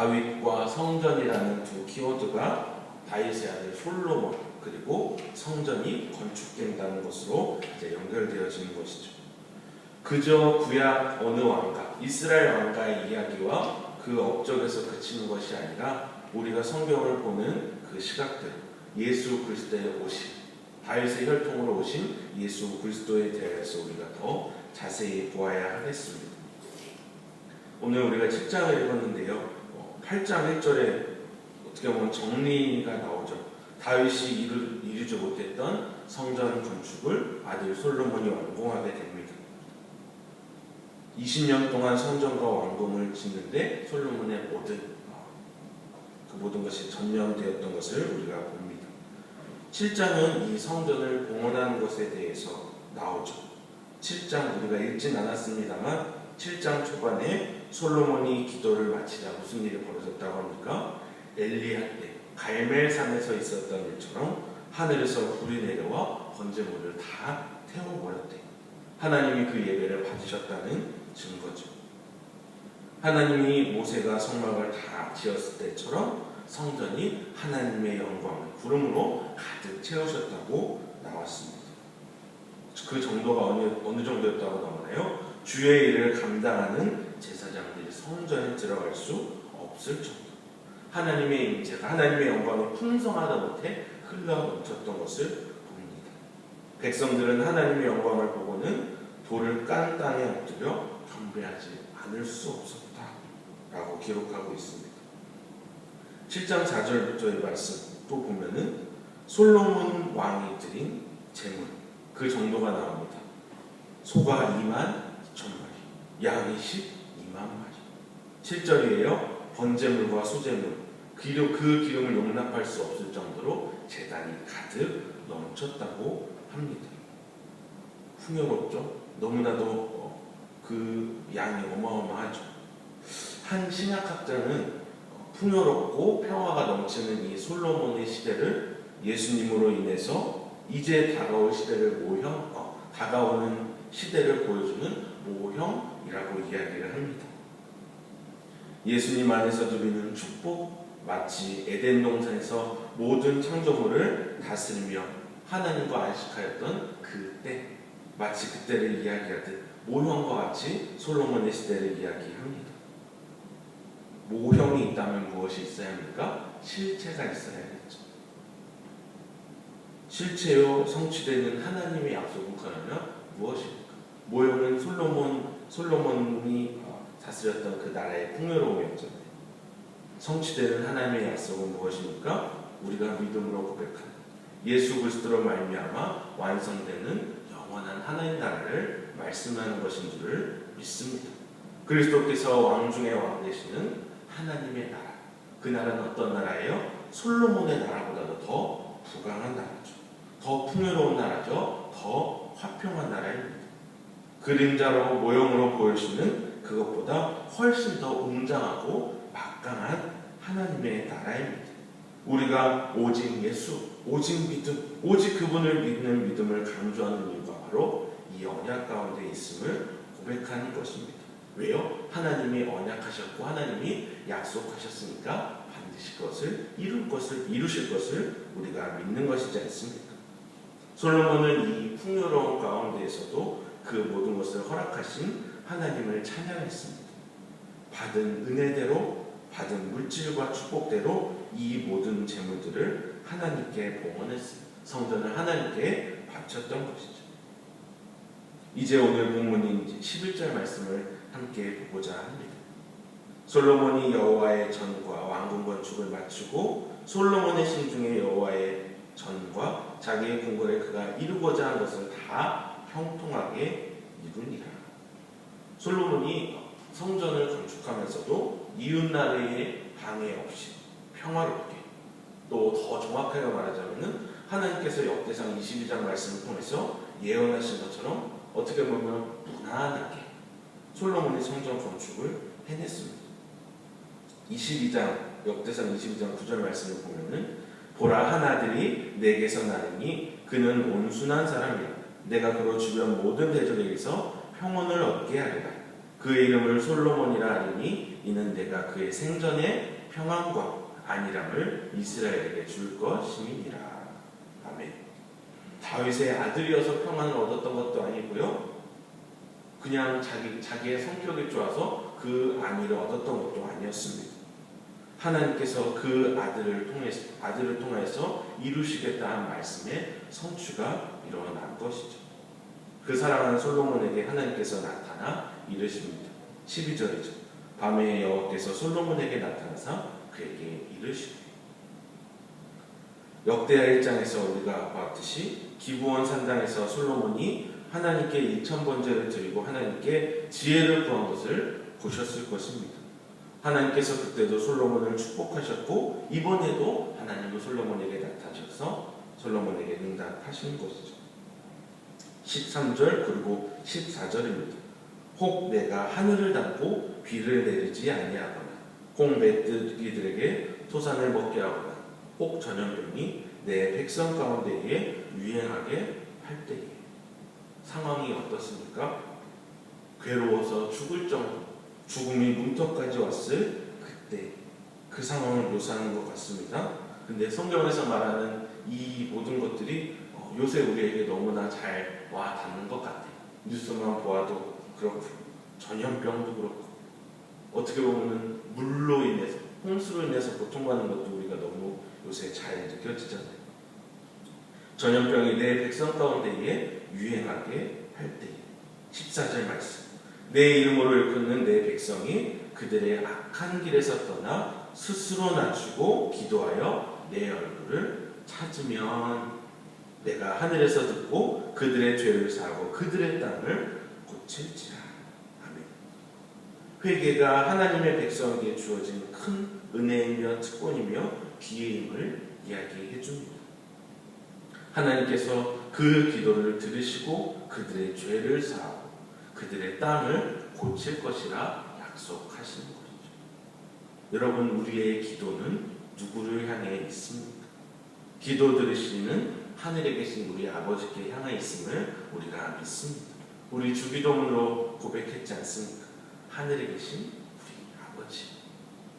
다윗과 성전이라는 두 키워드가 다윗의 아들 솔로몬 그리고 성전이 건축된다는 것으로 이제 연결되어지는 것이죠. 그저 구약 어느 왕가, 이스라엘 왕가의 이야기와 그 업적에서 그치는 것이 아니라 우리가 성경을 보는 그 시각대로 예수 그리스도의 오심, 다윗의 혈통으로 오신 예수 그리스도에 대해서 우리가 더 자세히 보아야 하겠습니다. 오늘 우리가 7장을 읽었는데요. 8장 1절에 어떻게 보면 정리가 나오죠. 다윗이 이루지 못했던 성전 건축을 아들 솔로몬이 완공하게 됩니다. 20년 동안 성전과 왕궁을 짓는데 솔로몬의 모든 것이 전념되었던 것을 우리가 봅니다. 7장은 이 성전을 봉헌하는 것에 대해서 나오죠. 7장 우리가 읽진 않았습니다만 7장 초반에 솔로몬이 기도를 마치자 무슨 일이 벌어졌다고 합니까? 엘리야 때 갈멜산에서 있었던 일처럼 하늘에서 불이 내려와 번제물을 다 태워버렸대. 하나님이 그 예배를 받으셨다는 증거죠. 하나님이 모세가 성막을 다 지었을 때처럼 성전이 하나님의 영광을 구름으로 가득 채우셨다고 나왔습니다. 그 정도가 어느 정도였다고 나오나요? 주의 일을 감당하는 제사장들이 성전에 들어갈 수 없을 정도. 하나님의 임재가 하나님의 영광이 풍성하다 못해 흘러 넘쳤던 것을 봅니다. 백성들은 하나님의 영광을 보고는 돌을 깐 땅에 엎드려 경배하지 않을 수 없었다라고 기록하고 있습니다. 7장 4절부터의 말씀 또 보면은 솔로몬 왕이 드린 제물 그 정도가 나옵니다. 소가 22,000마리, 양이 12,000마리. 7절이에요. 번제물과 소제물 그 기름을 용납할 수 없을 정도로 제단이 가득 넘쳤다고 합니다. 풍요롭죠? 너무나도 그 양이 어마어마하죠. 한 신약학자는 풍요롭고 평화가 넘치는 이 솔로몬의 시대를 예수님으로 인해서 이제 다가오는 시대를 보여주는 모형이라고 이야기를 합니다. 예수님 안에서 누리는 축복, 마치 에덴 동산에서 모든 창조물을 다스리며 하나님과 안식하였던 그때, 마치 그때를 이야기하듯 모형과 같이 솔로몬의 시대를 이야기합니다. 모형이 있다면 무엇이 있어야 합니까? 실체가 있어야겠죠. 실체요 성취되는 하나님의 약속은 그러면 무엇입니까? 모형은 솔로몬이 다스렸던 그 나라의 풍요로움이었잖아요. 성취되는 하나님의 약속은 무엇입니까? 우리가 믿음으로 고백하는 예수 그리스도로 말미암아 완성되는 영원한 하나님 나라를 말씀하는 것인 줄을 믿습니다. 그리스도께서 왕 중에 왕 되시는 하나님의 나라, 그 나라는 어떤 나라예요? 솔로몬의 나라보다도 더 부강한 나라죠. 더 풍요로운 나라죠. 더 화평한 나라입니다. 그림자로 모형으로 보여주는 그것보다 훨씬 더 웅장하고 막강한 하나님의 나라입니다. 우리가 오직 예수, 오직 믿음, 오직 그분을 믿는 믿음을 강조하는 이유가 바로 이 언약 가운데 있음을 고백하는 것입니다. 왜요? 하나님이 언약하셨고 하나님이 약속하셨으니까 반드시 그것을 이루실 것을 우리가 믿는 것이지 않습니까? 솔로몬은 이 풍요로운 가운데에서도 그 모든 것을 허락하신 하나님을 찬양했습니다. 받은 은혜대로, 받은 물질과 축복대로 이 모든 재물들을 하나님께 봉헌했습니다. 성전을 하나님께 바쳤던 것이죠. 이제 오늘 본문인 11절 말씀을 함께 보고자 합니다. 솔로몬이 여호와의 전과 왕궁 건축을 마치고 솔로몬의 심중에 여호와의 전과 자기의 궁궐에 그가 이루고자 한 것을 다 형통하게 이루니라. 솔로몬이 성전을 건축하면서도 이웃나라의 방해 없이 평화롭게, 또 더 정확하게 말하자면 하나님께서 역대상 22장 말씀을 통해서 예언하신 것처럼 어떻게 보면 무난하게 솔로몬이 성전 건축을 해냈습니다. 역대상 22장 9절 말씀을 보면은 보라 한 아들이 내게서 나르니 그는 온순한 사람이라. 내가 그로 주변 모든 대적에게서 평온을 얻게 하리라. 그의 이름을 솔로몬이라 하리니 이는 내가 그의 생전에 평안과 안일함을 이스라엘에게 줄 것임이니라. 아멘. 다윗의 아들이어서 평안을 얻었던 것도 아니고요. 그냥 자기의 성격이 좋아서 그 안위를 얻었던 것도 아니었습니다. 하나님께서 그 아들을 통해서 이루시겠다 한 말씀의 성취가 일어난 것이죠. 그 사랑하는 솔로몬에게 하나님께서 나타나 이르십니다. 12절이죠. 밤에 여호와께서 솔로몬에게 나타나사 그에게 이르시되. 역대하 1장에서 우리가 봤듯이 기브온 산당에서 솔로몬이 하나님께 1000번제를 드리고 하나님께 지혜를 구한 것을 보셨을 것입니다. 하나님께서 그때도 솔로몬을 축복하셨고 이번에도 하나님은 솔로몬에게 나타나셔서 솔로몬에게 응답하신 것이죠. 13절 그리고 14절입니다. 혹 내가 하늘을 닫고 비를 내리지 아니하거나 혹 멧돼지들에게 토산을 먹게 하거나 혹 전염병이 내 백성 가운데에 유행하게 할 때에. 상황이 어떻습니까? 괴로워서 죽을 정도, 죽음이 문턱까지 왔을 그때 그 상황을 묘사하는 것 같습니다. 근데 성경에서 말하는 이 모든 것들이 요새 우리에게 너무나 잘 와 닿는 것 같아요. 뉴스만 보아도 그렇고 전염병도 그렇고 어떻게 보면 물로 인해서 홍수로 인해서 고통받는 것도 우리가 너무 요새 잘 느껴지잖아요. 전염병이 내 백성 가운데에 유행하게 할 때 14절 말씀. 내 이름으로 일컫는 내 백성이 그들의 악한 길에서 떠나 스스로 낮추고 기도하여 내 얼굴을 찾으면 내가 하늘에서 듣고 그들의 죄를 사하고 그들의 땅을 고칠지라. 아멘. 회개가 하나님의 백성에게 주어진 큰 은혜이며 특권이며 기회임을 이야기해 줍니다. 하나님께서 그 기도를 들으시고 그들의 죄를 사하고 그들의 땅을 고칠 것이라 약속하시는 것이죠. 여러분, 우리의 기도는 누구를 향해 있습니까? 기도 들으시는 하늘에 계신 우리 아버지께 향해 있음을 우리가 믿습니다. 우리 주기도문으로 고백했지 않습니까? 하늘에 계신 우리 아버지.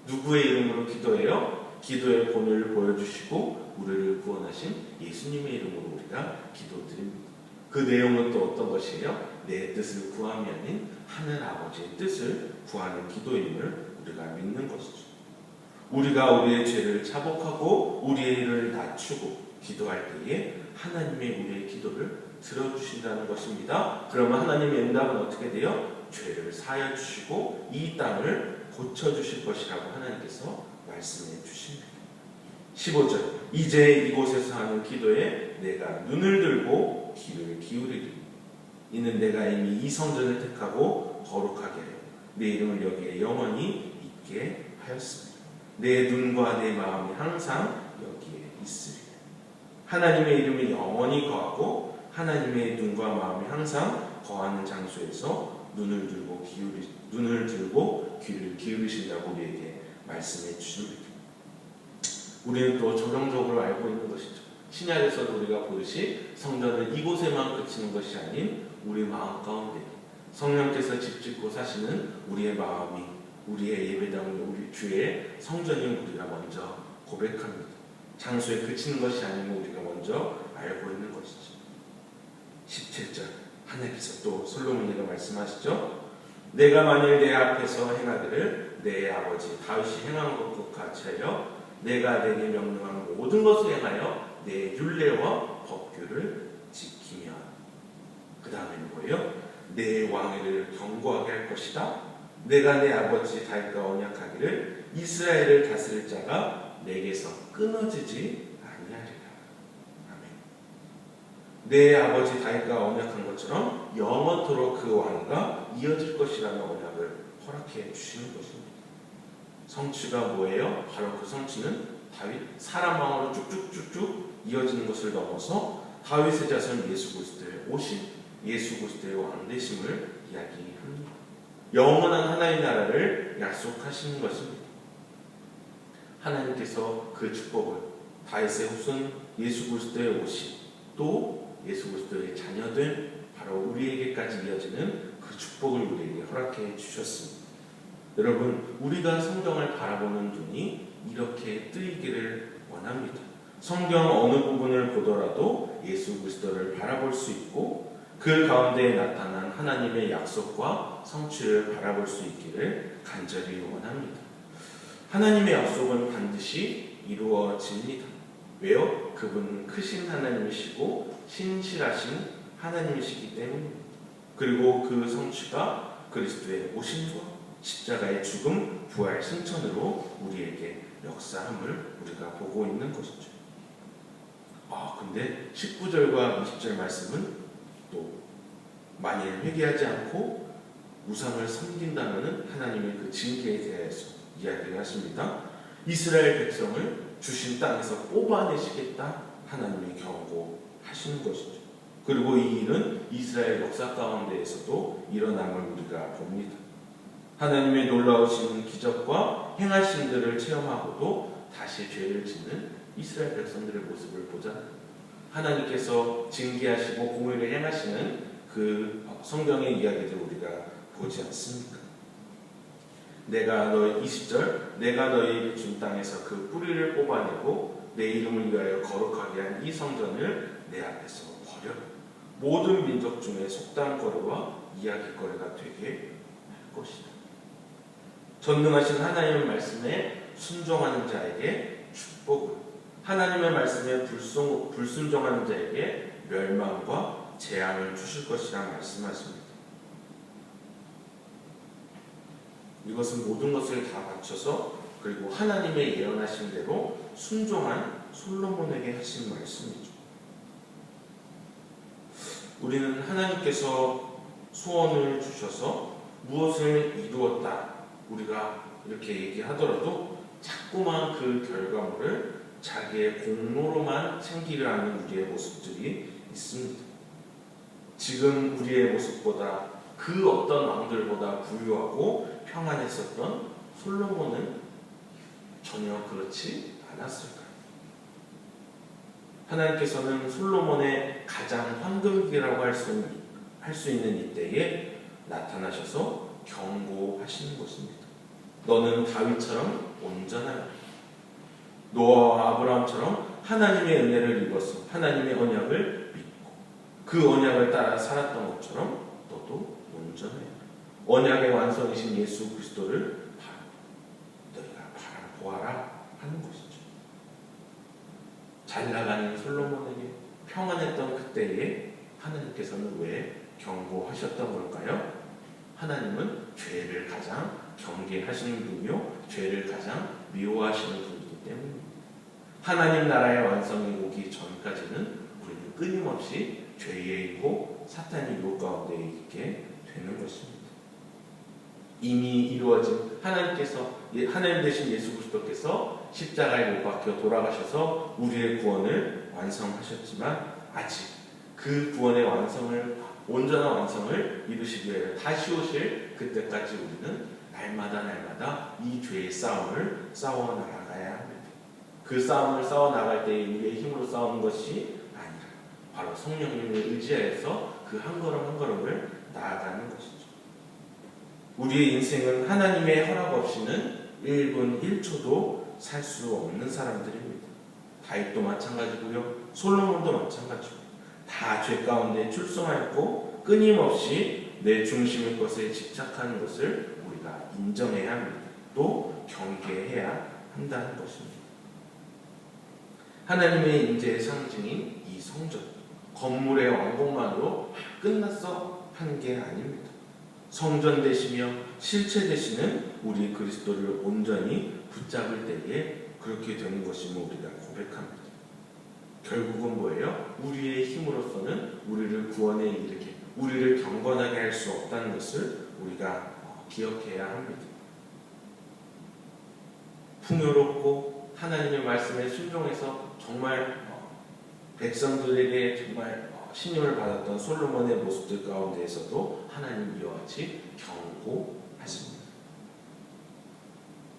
누구의 이름으로 기도해요? 기도의 본을 보여주시고 우리를 구원하신 예수님의 이름으로 우리가 기도드립니다. 그 내용은 또 어떤 것이에요? 내 뜻을 구함이 아닌 하늘 아버지의 뜻을 구하는 기도임을 우리가 믿는 것이죠. 우리가 우리의 죄를 자복하고 우리의 일을 낮추고 기도할 때에 하나님의 우리의 기도를 들어주신다는 것입니다. 그러면 하나님의 응답은 어떻게 돼요? 죄를 사하여 주시고 이 땅을 고쳐주실 것이라고 하나님께서 말씀해 주십니다. 15절. 이제 이곳에서 하는 기도에 내가 눈을 들고 귀를 기울이리. 이는 내가 이미 이 성전을 택하고 거룩하게 하여 내 이름을 여기에 영원히 있게 하였습니다. 내 눈과 내 마음이 항상 여기에 있으리라. 하나님의 이름이 영원히 거하고 하나님의 눈과 마음이 항상 거하는 장소에서 눈을 들고 귀를 기울이신다고 우리에게 말씀해 주십니다. 우리는 또 전형적으로 알고 있는 것이죠. 신약에서도 우리가 보듯이 성전은 이곳에만 그치는 것이 아닌 우리 마음 가운데 성령께서 집 짓고 사시는 우리의 마음이 우리의 예배당이 우리 주의 성전인 우리가 먼저 고백합니다. 장소에 그치는 것이 아니면 우리가 먼저 알고 있는 것이죠. 17절 하나님께서 또 솔로몬에게 말씀하시죠. 내가 만일 내 앞에서 행하기를 내 아버지 다윗이 행한 것과 같이 하여 내가 내게 명령한 모든 것을 행하여 내 율례와 법규를 지키면 그 다음에는 뭐예요? 내 왕위를 견고하게 할 것이다. 내가 내 아버지 다윗과 언약하기를 이스라엘을 다스릴 자가 내게서 끊어지지 아니하리라. 아멘. 내 아버지 다윗과 언약한 것처럼 영원토록 그 왕위가 이어질 것이라는 언약을 허락해 주시는 것입니다. 성취가 뭐예요? 바로 그 성취는 다윗 사람 왕으로 쭉쭉쭉쭉 이어지는 것을 넘어서 다윗의 자손 예수 그리스도의 오심, 예수 그리스도의 왕되심을 이야기합니다. 영원한 하나님 나라를 약속하시는 것입니다. 하나님께서 그 축복을 다윗의 후손 예수 그리스도의 오심, 또 예수 그리스도의 자녀된 바로 우리에게까지 이어지는 그 축복을 우리에게 허락해 주셨습니다. 여러분, 우리가 성경을 바라보는 눈이 이렇게 뜨이기를 원합니다. 성경 어느 부분을 보더라도 예수 그리스도를 바라볼 수 있고 그 가운데 나타난 하나님의 약속과 성취를 바라볼 수 있기를 간절히 원합니다. 하나님의 약속은 반드시 이루어집니다. 왜요? 그분은 크신 하나님이시고 신실하신 하나님이시기 때문입니다. 그리고 그 성취가 그리스도의 오심과 십자가의 죽음, 부활, 승천으로 우리에게 역사함을 우리가 보고 있는 것이죠. 근데 19절과 20절 말씀은 또 만일 회개하지 않고 우상을 섬긴다면 하나님의 그 징계에 대해서 이야기를 하십니다. 이스라엘 백성을 주신 땅에서 뽑아내시겠다 하나님이 경고하시는 것이죠. 그리고 이 일은 이스라엘 역사 가운데에서도 일어남을 우리가 봅니다. 하나님의 놀라우신 기적과 행하심들을 체험하고도 다시 죄를 짓는 이스라엘 백성들의 모습을 보잖아요. 하나님께서 징계하시고 공의를 행하시는 그 성경의 이야기들 우리가 보지 않습니까? 20절 내가 너희에게 준 땅에서 그 뿌리를 뽑아내고 내 이름을 위하여 거룩하게 한 이 성전을 내 앞에서 버려 모든 민족 중에 속담거리와 이야기거리가 되게 할 것이다. 전능하신 하나님의 말씀에 순종하는 자에게 축복을, 하나님의 말씀에 불순종하는 자에게 멸망과 재앙을 주실 것이라 말씀하십니다. 이것은 모든 것을 다 바쳐서 그리고 하나님의 예언하신 대로 순종한 솔로몬에게 하신 말씀이죠. 우리는 하나님께서 소원을 주셔서 무엇을 이루었다 우리가 이렇게 얘기하더라도 자꾸만 그 결과물을 자기의 공로로만 챙기려 하는 우리의 모습들이 있습니다. 지금 우리의 모습보다 그 어떤 왕들보다 부유하고 평안했었던 솔로몬은 전혀 그렇지 않았을까요? 하나님께서는 솔로몬의 가장 황금기라고 할 수 있는 이때에 나타나셔서 경고하시는 것입니다. 너는 다윗처럼 온전하라. 노아와 아브라함처럼 하나님의 은혜를 입어서 하나님의 언약을 믿고 그 언약을 따라 살았던 것처럼 너도 온전해라. 언약의 완성이신 예수 그리스도를 너희가 바라보아라 하는 것이죠. 잘 나가는 솔로몬에게 평안했던 그때에 하나님께서는 왜 경고하셨던 걸까요? 하나님은 죄를 가장 경계하시는 분이요 죄를 가장 미워하시는 분이기 때문입니다. 하나님 나라의 완성이 오기 전까지는 우리는 끊임없이 죄에 있고 사탄의 유혹 가운데 있게 되는 것입니다. 이미 이루어진 하나님 되신 예수 그리스도께서 십자가에 못 박혀 돌아가셔서 우리의 구원을 완성하셨지만 아직 그 구원의 온전한 완성을 이루시기 위해 다시 오실 그때까지 우리는 날마다 이 죄의 싸움을 싸워 나가야 합니다. 그 싸움을 싸워 나갈 때 우리의 힘으로 싸우는 것이 아니라 바로 성령님을 의지하여서 그 한 걸음 한 걸음을 나아가는 것이죠. 우리의 인생은 하나님의 허락 없이는 1분 1초도 살 수 없는 사람들입니다. 다윗도 마찬가지고요. 솔로몬도 마찬가지고 다 죄 가운데 출성하였고 끊임없이 내 중심의 것에 집착하는 것을 우리가 인정해야 합니다. 또 경계해야 한다는 것입니다. 하나님의 임재의 상징인 이 성전, 건물의 완공만으로 끝났어 하는 게 아닙니다. 성전 되시며 실체 되시는 우리 그리스도를 온전히 붙잡을 때에 그렇게 되는 것임을 우리가 고백합니다. 결국은 뭐예요? 우리의 힘으로서는 우리를 구원에 이르게, 우리를 경건하게 할 수 없다는 것을 우리가 기억해야 합니다. 풍요롭고 하나님의 말씀에 순종해서 정말 백성들에게 정말 신임을 받았던 솔로몬의 모습들 가운데에서도 하나님 이와 같이 경고하십니다.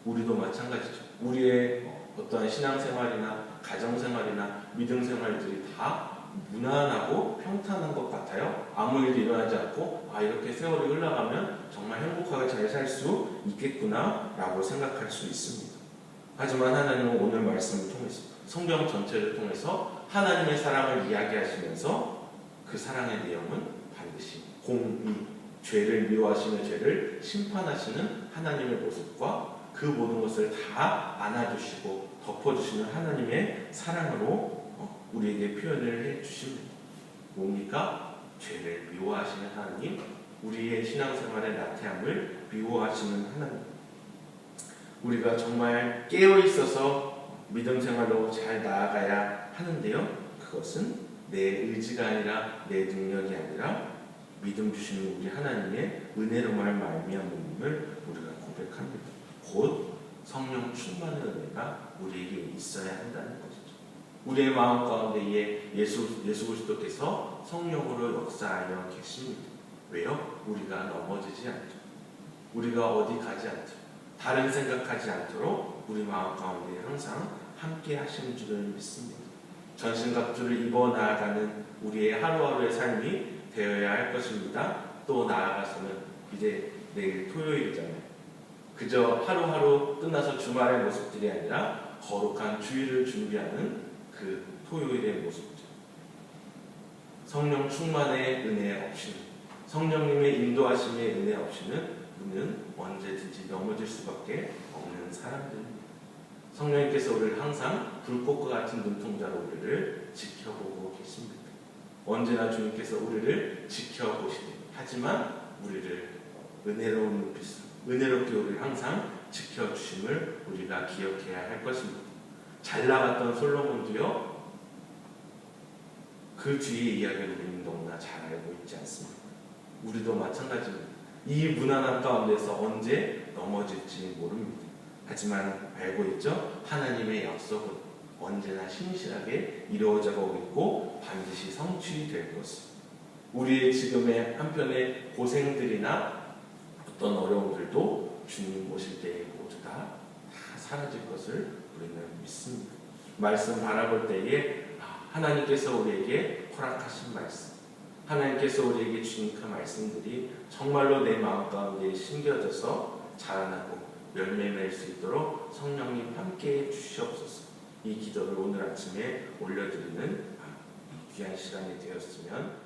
우리도 마찬가지죠. 우리의 어떠한 신앙생활이나 가정생활이나 믿음생활들이 다 무난하고 평탄한 것 같아요. 아무 일도 일어나지 않고 이렇게 세월이 흘러가면 정말 행복하게 잘 살 수 있겠구나 라고 생각할 수 있습니다. 하지만 하나님은 오늘 말씀을 통해서 성경 전체를 통해서 하나님의 사랑을 이야기하시면서 그 사랑의 내용은 반드시 공의, 죄를 미워하시는 죄를 심판하시는 하나님의 모습과 그 모든 것을 다 안아주시고 덮어주시는 하나님의 사랑으로 우리에게 표현을 해주십니다. 뭡니까? 죄를 미워하시는 하나님, 우리의 신앙생활의 나태함을 미워하시는 하나님. 우리가 정말 깨어있어서 믿음 생활로 잘 나아가야 하는데요. 그것은 내 의지가 아니라 내 능력이 아니라 믿음 주시는 우리 하나님의 은혜로만 말미암음을 우리가 고백합니다. 곧 성령 충만의 은혜가 우리에게 있어야 한다는 것이죠. 우리의 마음 가운데에 예수 그리스도께서 성령으로 역사하여 계십니다. 왜요? 우리가 넘어지지 않죠. 우리가 어디 가지 않죠. 다른 생각하지 않도록 우리 마음 가운데 항상 함께 하시는 줄을 믿습니다. 전신갑주를 입어 나아가는 우리의 하루하루의 삶이 되어야 할 것입니다. 또 나아가서는 이제 내일 토요일이잖아요. 그저 하루하루 끝나서 주말의 모습들이 아니라 거룩한 주일을 준비하는 그 토요일의 모습들. 성령 충만의 은혜 없이는, 성령님의 인도하심의 은혜 없이는 우리는 언제든지 넘어질 수밖에 없는 사람들입니다. 성령님께서 우리를 항상 불꽃과 같은 눈동자로 우리를 지켜보고 계십니다. 언제나 주님께서 우리를 지켜보시되, 하지만 우리를 은혜로운 눈빛으로, 은혜롭게 우리를 항상 지켜주심을 우리가 기억해야 할 것입니다. 잘 나갔던 솔로몬도요, 그 뒤의 이야기를 우리는 너무나 잘 알고 있지 않습니까? 우리도 마찬가지입니다. 이 무난한 가운데서 언제 넘어질지 모릅니다. 하지만 알고 있죠? 하나님의 약속은 언제나 신실하게 이루어져가고 있고 반드시 성취될 것을. 우리의 지금의 한편의 고생들이나 어떤 어려움들도 주님 오실 때에 모두 다 사라질 것을 우리는 믿습니다. 말씀 바라볼 때에 하나님께서 우리에게 허락하신 말씀, 하나님께서 우리에게 주신 그 말씀들이 정말로 내 마음 가운데 심겨져서 자라나고 열매 맺을 수 있도록 성령님 함께해 주시옵소서. 이 기도를 오늘 아침에 올려드리는 이 귀한 시간이 되었으면